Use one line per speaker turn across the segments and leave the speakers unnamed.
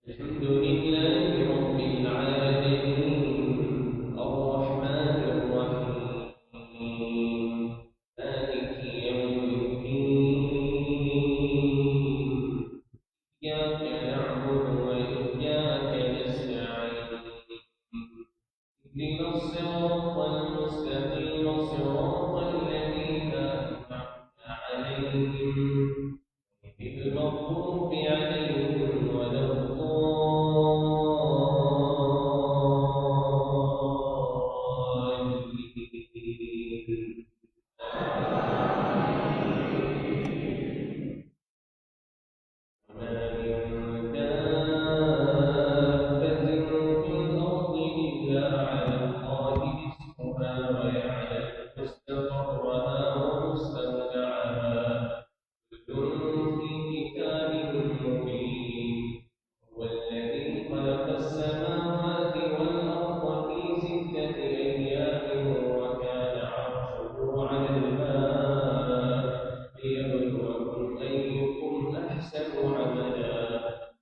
الحمد لله رب العالمين الرحمن الرحيم مالك يوم الدين إياك نعبد وإياك نستعين اهدنا الصراط المستقيم صراط الذين أنعمت عليهم غير المغضوب عليهم ولا الضالين. وما من دابة في الأرض إلا على الله رزقها ويعلم مستقرها ومستودعها كل في كتاب مبين. هو الذي خلق السماوات والأرض في 6 أيام وكان عرشه على الماء ليبلوكم أيكم أحسن عملا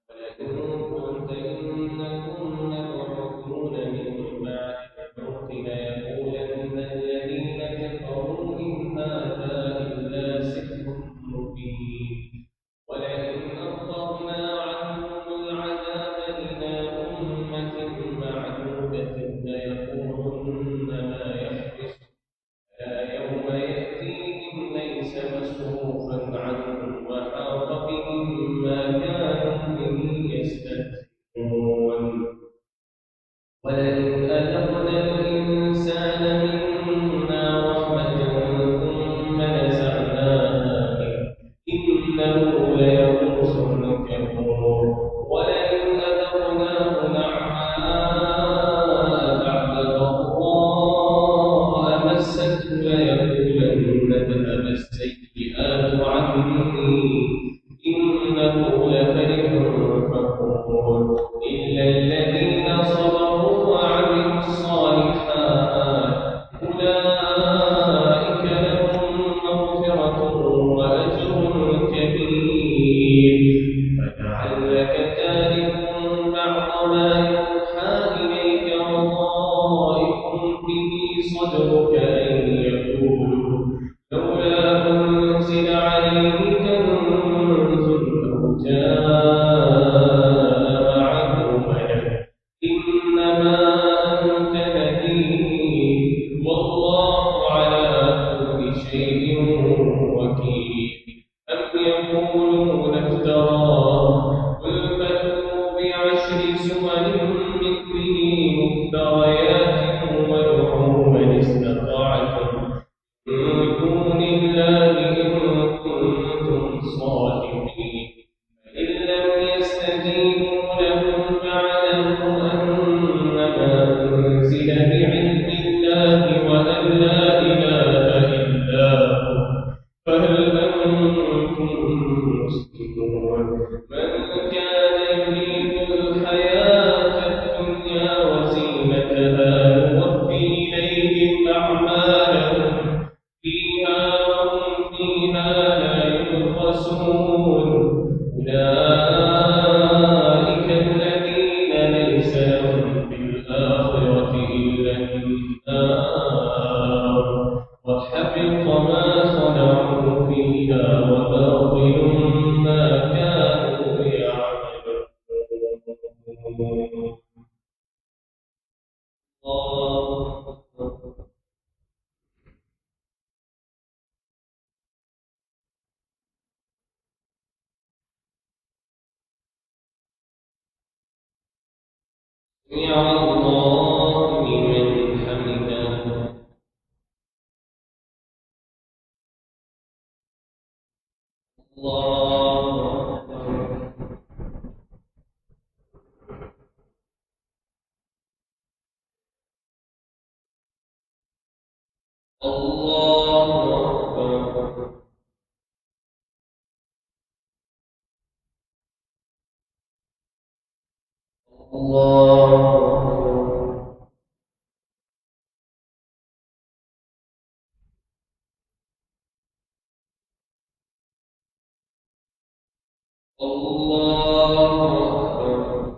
ولئن قلت إنكم مبعوثون من بعد الموت ليقولن الذين كفروا إن هذا إلا سحر مبين. ولئن أخرنا عنهم العذاب إلى أمة معدودة ليقولن ما يحبس يوم يأتيهم ليس مصروفا عنهم وحاق بهم ما كانوا به يستهزئون. ولئن أذقنا الإنسان منا رحمة ثم نزعناها إنه ليئوس كفور. ولئن أذقناه نعماء بعد ضراء مسته ليقولن اذهب السيئات عني إنه لفرح فخور. إلا الذين صبروا وعملوا الصالحات أولئك لهم مغفرة وأجر كبير. فلعلك تارك بعض ما يوحى إليك وضائق به صدرك أن يقولوا لولا أنزل عليه كنز أو جاء معه ملك إنما أنت نذير والله على كل شيء وكيل. أم يقولون افتراه قل فأتوا ب10 سور مثله مفتريات وادعوا من استطعتم من دون الله إن كنتم صادقين. فإن لم يستجيبوا لهم فاعلموا أنما أنزل بعلم الله وأن لا إله إلا هو فهل أنتم مسلمون. من كان يريد الحياة الدنيا وزينتها نوفي إليهم أعمالهم فيها وهم فيها لا يبخسون. أولئك الذين ليس لهم في الآخرة إلا النار وحبط ما صنعوا فيها وباطل ما كانوا سمع الله لمن حمده. الله أكبر. الله أكبر. الله أكبر. الله أكبر.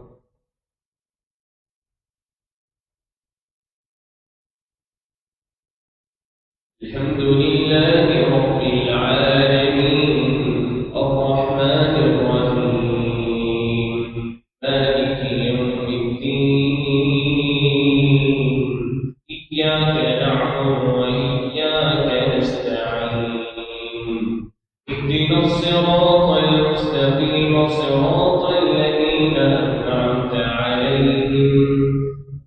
الحمد لله رب العالمين الرحمن الرحيم مالك يوم الدين إياك نعبد وإياك نستعين اهدنا الصراط المستقيم صراط الذين أنعمت عليهم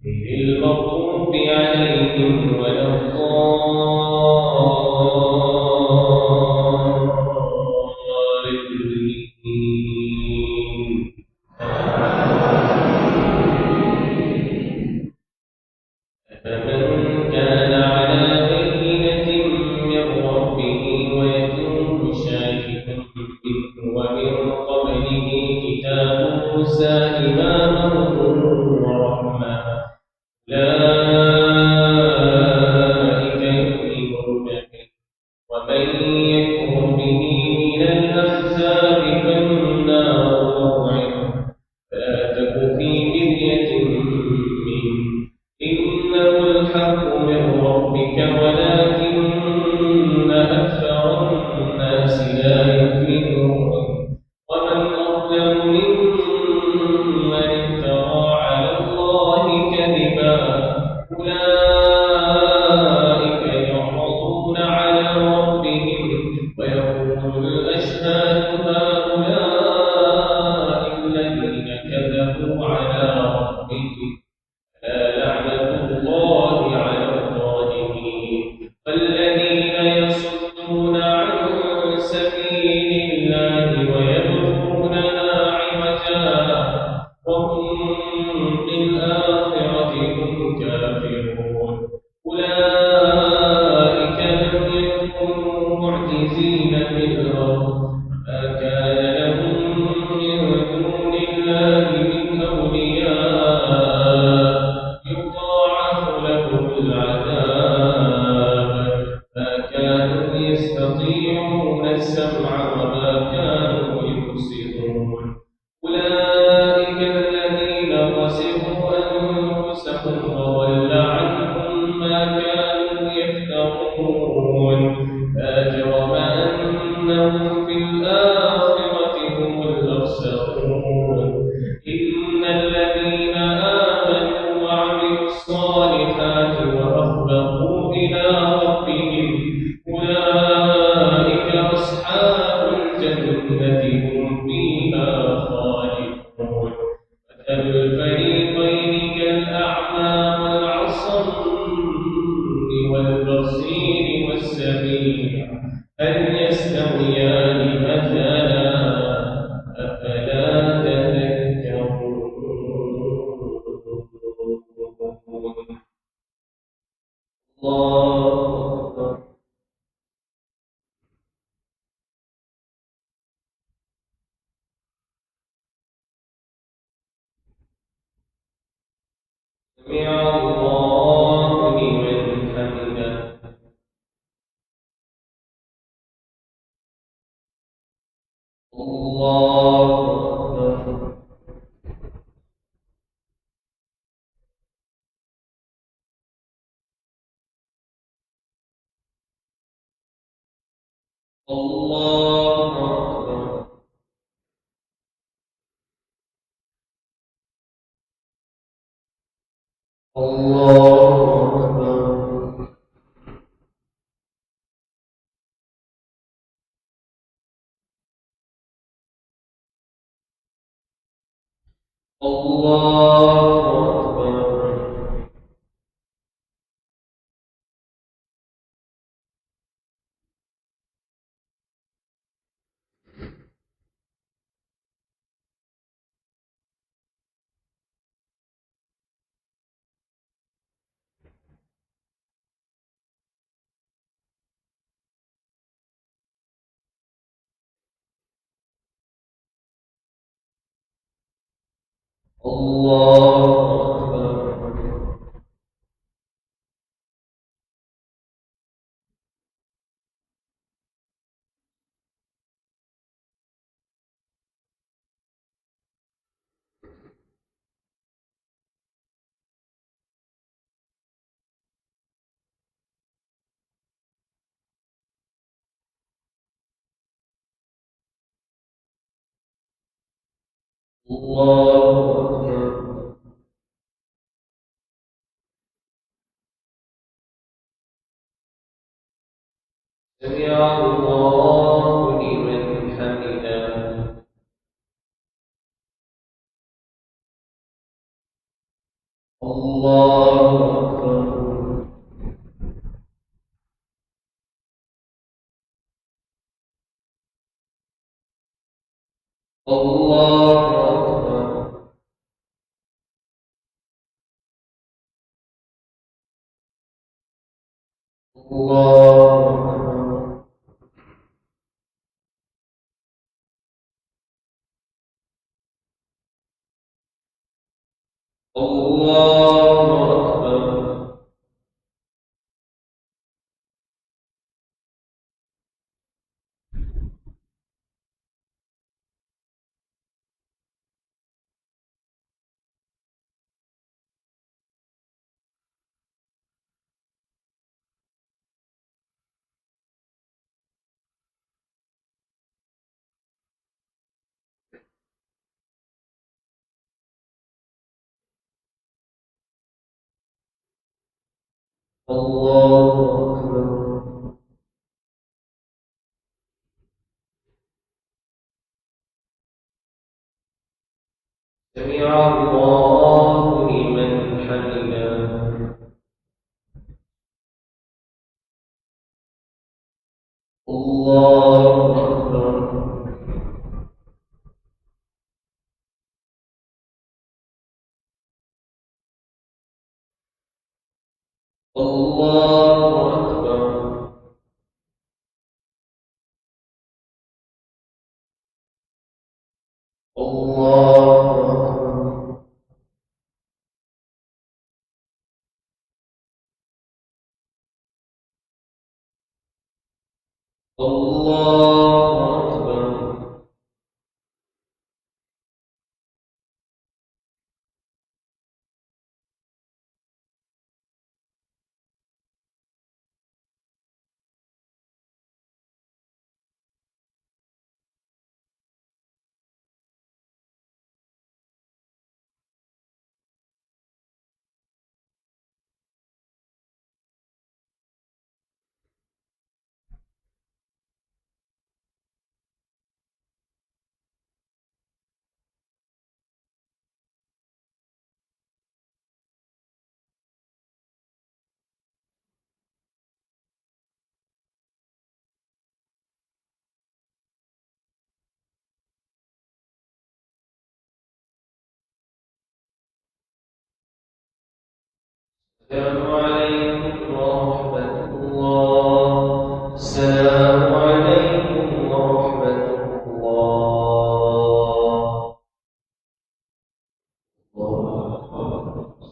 غير المغضوب عليهم ولا الضالين. أفمن كان على بينة من ربه ويتلوه شاهد منه ومن قبله كتاب موسى إماما ورحمة أولئك يؤمنون به ومن يكفر به من الأحزاب فالنار موعده فلا تك في مرية منه إنه الحق من ربك ولكن أكثر الناس لا يؤمنون ومن أظلم ممن افترى على الله كذبا أولئك يعرضون على ربهم ويقول الأشهاد هؤلاء الذين كذبوا على ربهم لعنة الله على الظالمين والذين يصدون عن سبيل الله ويبغونها عوجا وهم بالآخرة هم كافرون أولئك لم يكونوا معجزين في الأرض ما كان لهم من دون الله من أولياء يضاعف لهم العذاب ما كانوا يستطيعون السمع وما كانوا يبصرون أولئك الذين خسروا أنفسهم وضل عنهم ما كانوا يفترون لا جرم أنهم في الآخرة هم الأخسرون إن الذين آمنوا وعملوا الصالحات وأخبطوا إلى ربهم أولئك أصحاب الجنة هم فيها خالدون مثل الفريقين كالأعمى والأصم والبصير والسميع هل يستويان مثلا أفلا تذكرون. الله أكبر. سمع الله لمن حمده. الله أكبر. الله أكبر. الله أكبر. الله أكبر. الله أكبر. الله أكبر. سمع الله لمن حمده. الله أكبر. الله أكبر. الله أكبر. الله أكبر. الله أكبر. سمع الله لمن حمده. الله أكبر. الله أكبر. الله أكبر. الله أكبر. السلام عليكم ورحمة الله. السلام عليكم ورحمة الله. الله.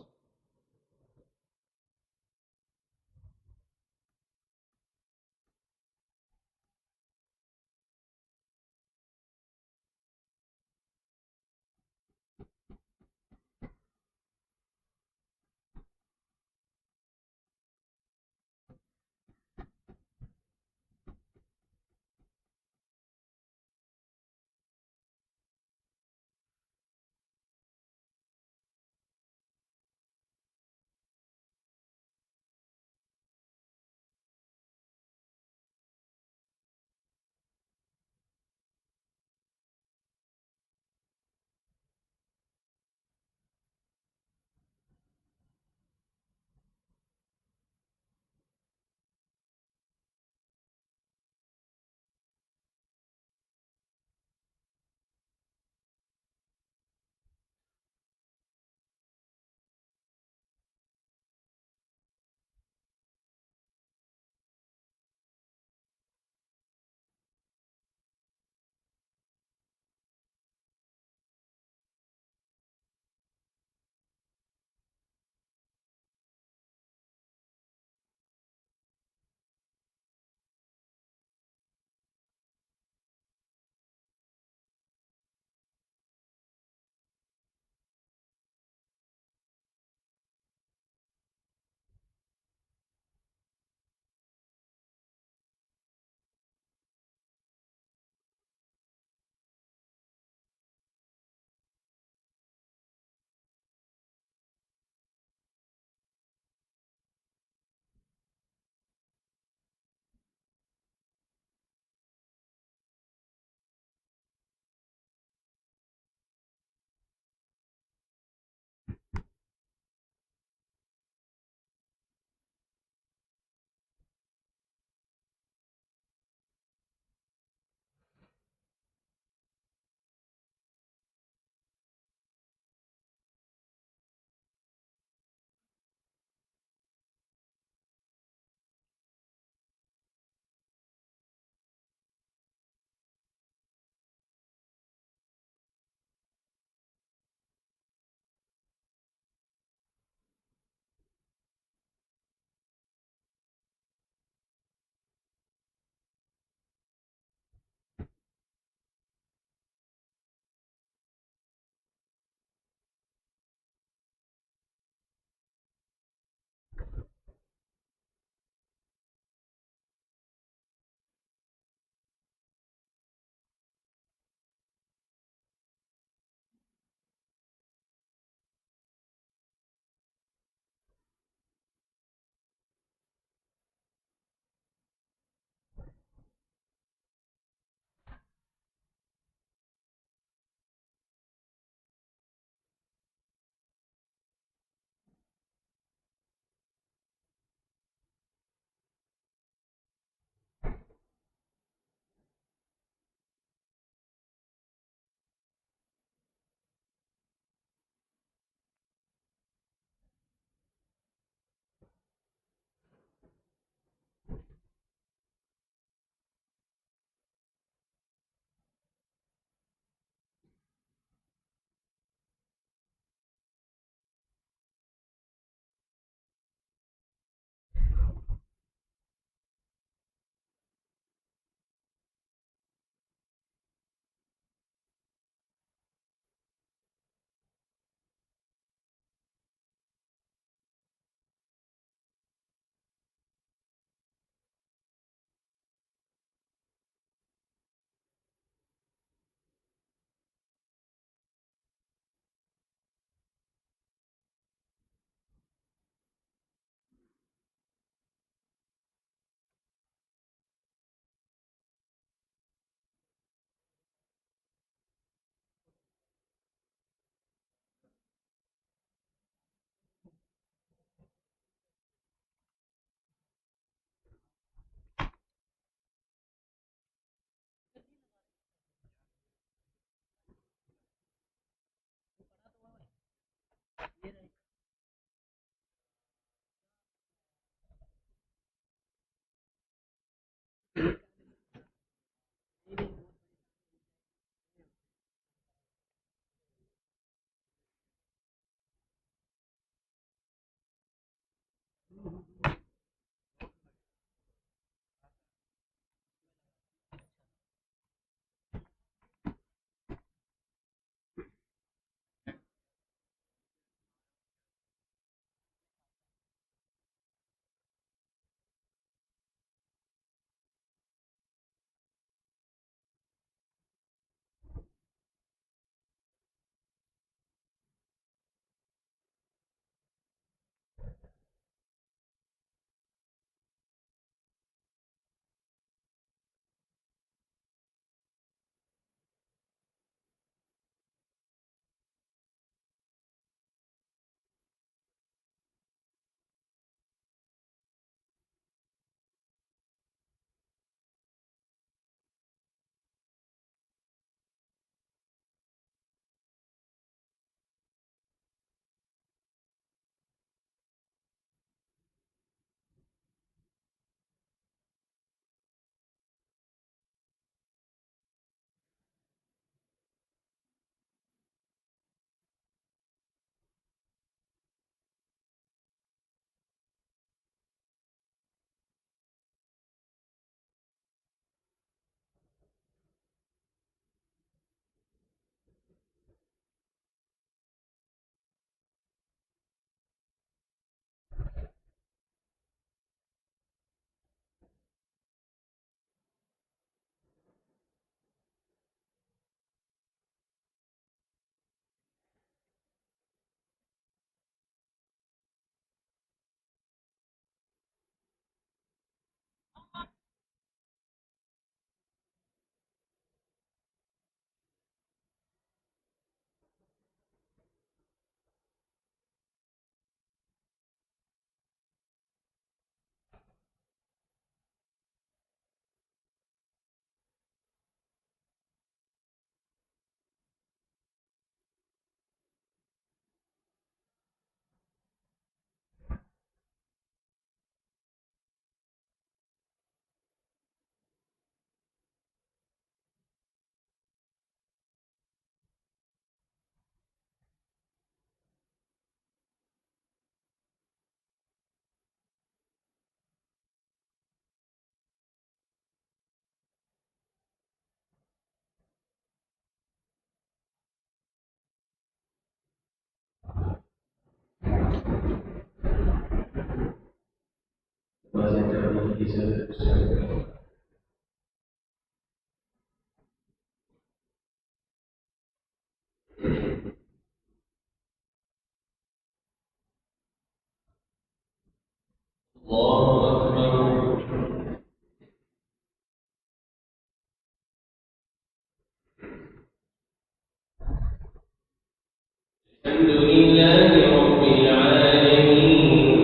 الحمد لله رب العالمين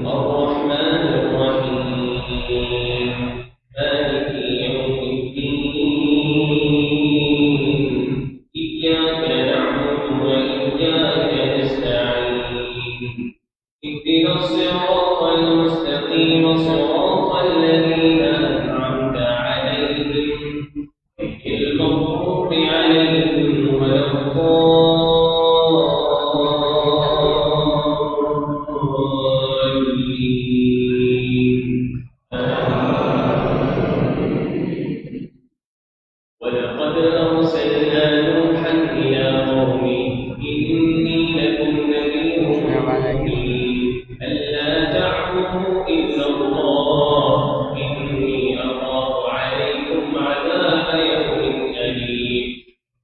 الرحمن الرحيم مالك يوم الدين إياك نعبد وإياك نستعين اهدنا الصراط المستقيم صراط الذين أنعمت عليهم غير المغضوب عليهم ولا ولقد أرسلنا نوحا إلى قومه إني لكم نذير مبين ألا تعبدوا إلا الله إني أخاف عليكم عذاب يوم أليم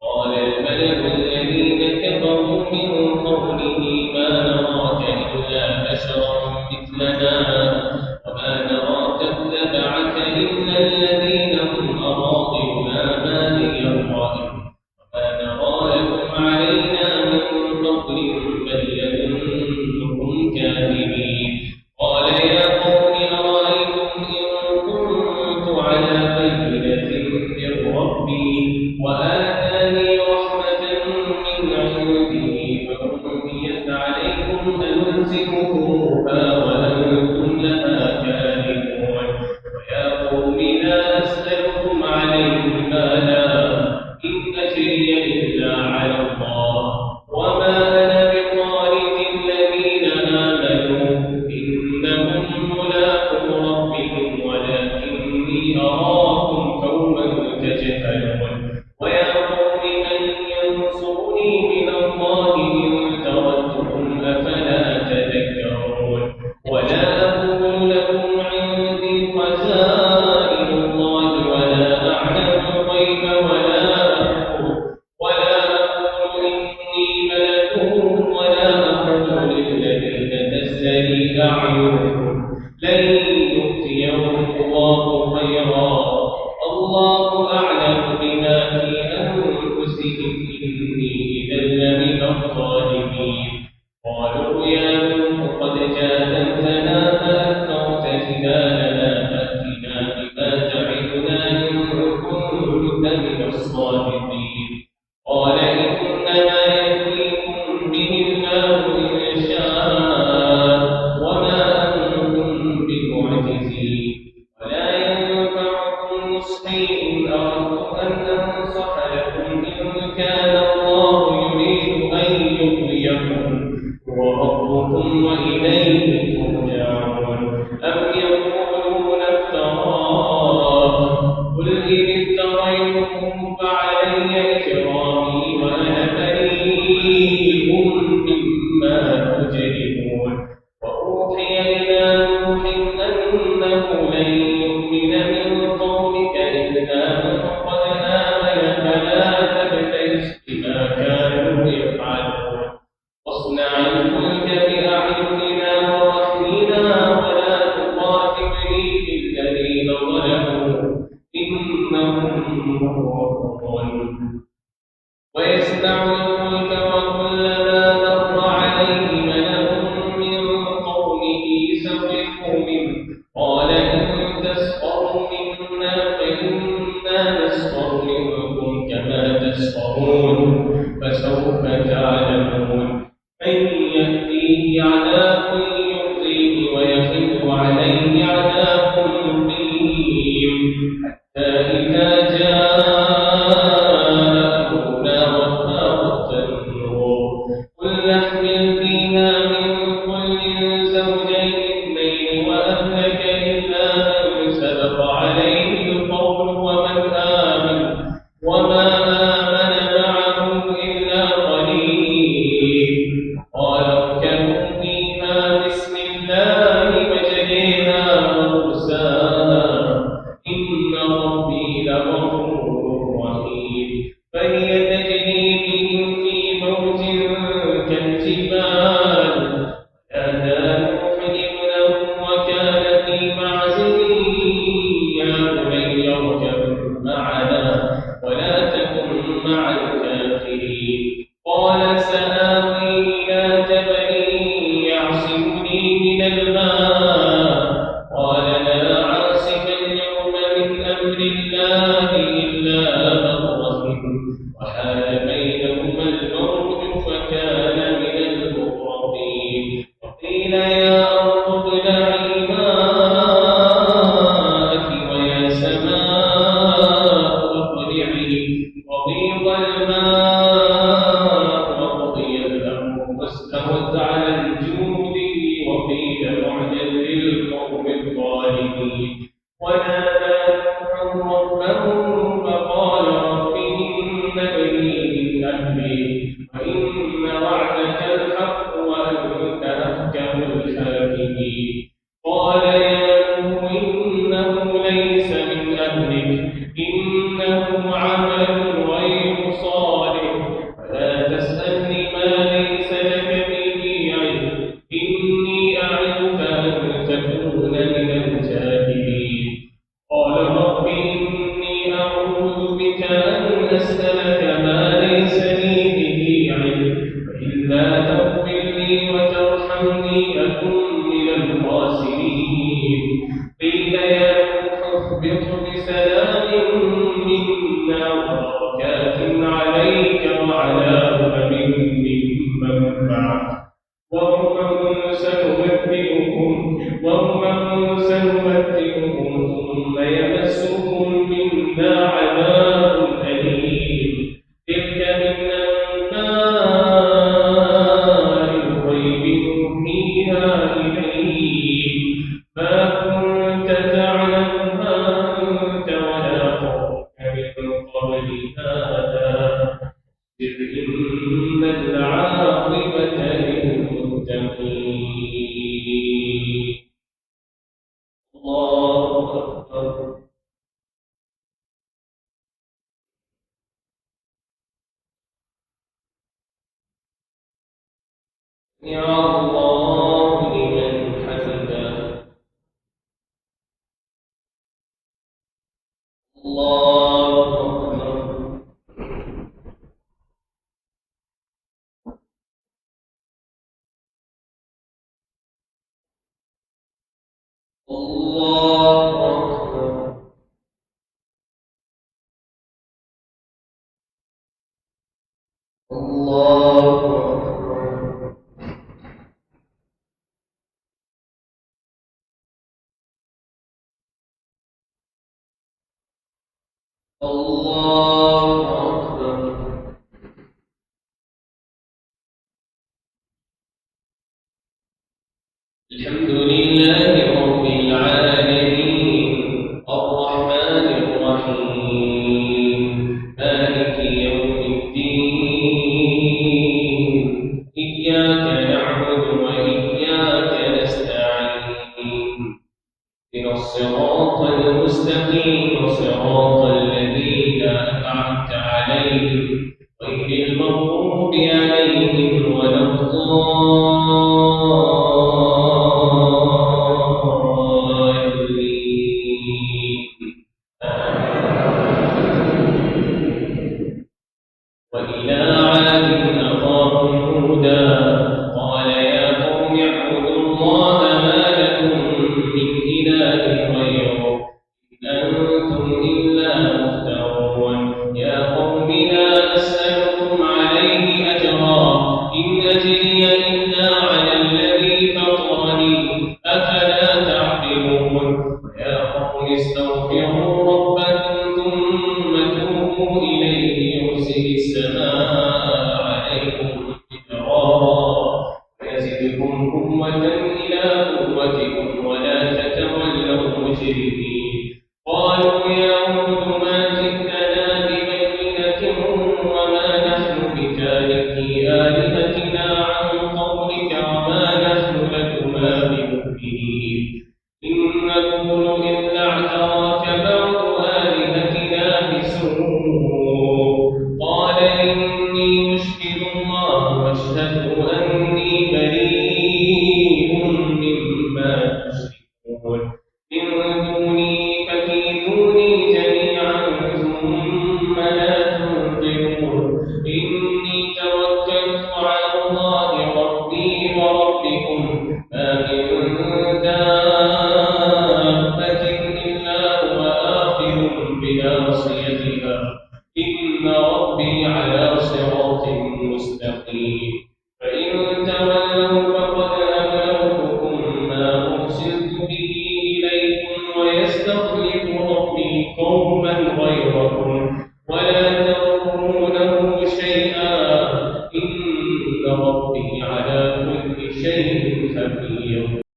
قال الملأ الذين كفروا من قومه ما نراك إلا بشرا مثلنا وما نراك اتبعك إلا الذين هم أراضينا بادي الرأي وما نرى لكم علينا من فضل بل يظنكم كاذبين قال يا قوم أرأيتم إن كنت على بينة من ربي وآتاني رحمة من عنده فأميت عليكم ألزمكموها وأنتم لها كارهون ويا قوم لا أسألكم عليه مالا إن أجري إلا على الله وما أنا بطارد الذين آمنوا إنهم ملاقو ربهم ولكني أراكم قوما تجهلون ويا قوم من ينصرني من الله إن تردتم أفلا تذكرون ولا أقول لكم عندي خزائن الله ولا أعلم الغيب ولا أقول إني ملك ولا أقول للذين تزدري أعينكم لن يؤتيهم الله خيرا الله أعلم بما في أنفسهم إني إذا لمن الظالمين قالوا يا نوح قد جادلتنا فأكثرت جدالنا فأتنا بما تعدنا إن كنت من الصادقين قال إنما يأتيكم به الله إن شاء وما أنتم بمعجزين ولا ينفعكم نصحي إن أردت أن أنصح لكم إن كان الله يريد أن يغويكم هو ربكم وإليه ترجعون أم يقولون افتراه قل إن افتريته فعلي إجرامي وأنا بريء مما تجرمون وأوحي إلى نوح أنه لن يؤمن من قومك إلا من قد آمن فلا تبتئس بما كانوا يفعلون واصنع الفلك بأعيننا ووحينا ولا تخاطبني في الذين ظلموا إنهم مغرقون ويصنع الفلك وكلما مر عليه ملأ من قومه سخروا منه قال إن تسخروا منا فإنا نسخر منكم كما تسخرون فسوف تعلمون من يأتيه عذاب يخزيه ويحل عليه عذاب مقيم حتى إذا جاءنا وفاقت النور قل نحمل فيها من كل زوجين اثنين وأهلك إلا من سبق عليه القول وما آمن معه إلا قليل قال اركبوا فيها بسم الله مجريها ومرساها الجبال ونادى نوح ابنه وكان في معزل يا بني اركب معنا ولا تكن مع الكافرين قال سآوي إلى جبل يعصمني من الماء قال لا عاصم اليوم من أمر الله إلا من رحم وحال بينهما الموج فكان من المغرقين وقيل يا أرض ابلعي ماءك ويا سماء أقلعي وغيض الماء وقضي الأمر واستوت على الجود وقيل بعدا للقوم الظالمين ونادى نوح ربه فقال رب إن ابني من أهلي وإن وعدك الحق وأنت أحكم الحاكمين قال يا نوح إنه ليس من أهلك إنه عمل غير صالح ولا تسألني ما ليس لك به علم إني أعظك أن تكون من الجاهلين قال رب إني أعوذ بك أن أسألك ما ليس لي به علم وإلا تغفر لي وترحمني أكن من الخاسرين قيل يا نوح اهبط بسلام منا وبركات عليك وعلى أمم ممن معك وأمم سنمتعهم ثم يمسهم منا عذاب أليم تلك من أنباء الغيب نوحيها إليك ما كنت تعلمها أنت ولا قومك من قبل هذا إن العاقبة للمتقين الله أكبر يا الله لمن حمده الله أكبر الله أكبر الله أكبر الله أكبر الحمد لله رب العالمين الرحمن الرحيم مالك يوم الدين إياك نعبد وإياك نستعين اهدنا الصراط المستقيم صراط الذين أنعمت عليهم غير المغضوب عليهم ولا وإلى عاد أخاهم هودا قال يا قوم اعبدوا الله ما لكم من إله غيره إن أنتم إلا مفترون يا قوم لا أسألكم عليه أجرا إن أجري إلا على الذي فطرني أفلا تعقلون يا قوم استغفروا ربكم ثم توبوا إليه يرسل السماء عليكم مدرارا ويزدكم قوة إلى قوتكم ولا تتولوا مجرمين قالوا يا هود ما جئتنا ببينة وما نحن بتاركي آلهتنا عن قولك وما نحن لكما بمؤمنين إن نقول إلا اعتراك بعض آلهتنا بسوء قال إني مشكل الله واشهدوا أني بريء مما تشركون من دوني فكيدوني جميعا ثم لا تنظرون إني توكلت على الله ربي وربكم ما من دابة إلا هو آخذ بناصيتها إن ربي على صراط مستقيم فإن تولوا فقد أبلغتكم ما أرسلت به إليكم ويستخلف ربي قوما غيركم ولا تضرونه شيئا إن ربي على كل شيء خبير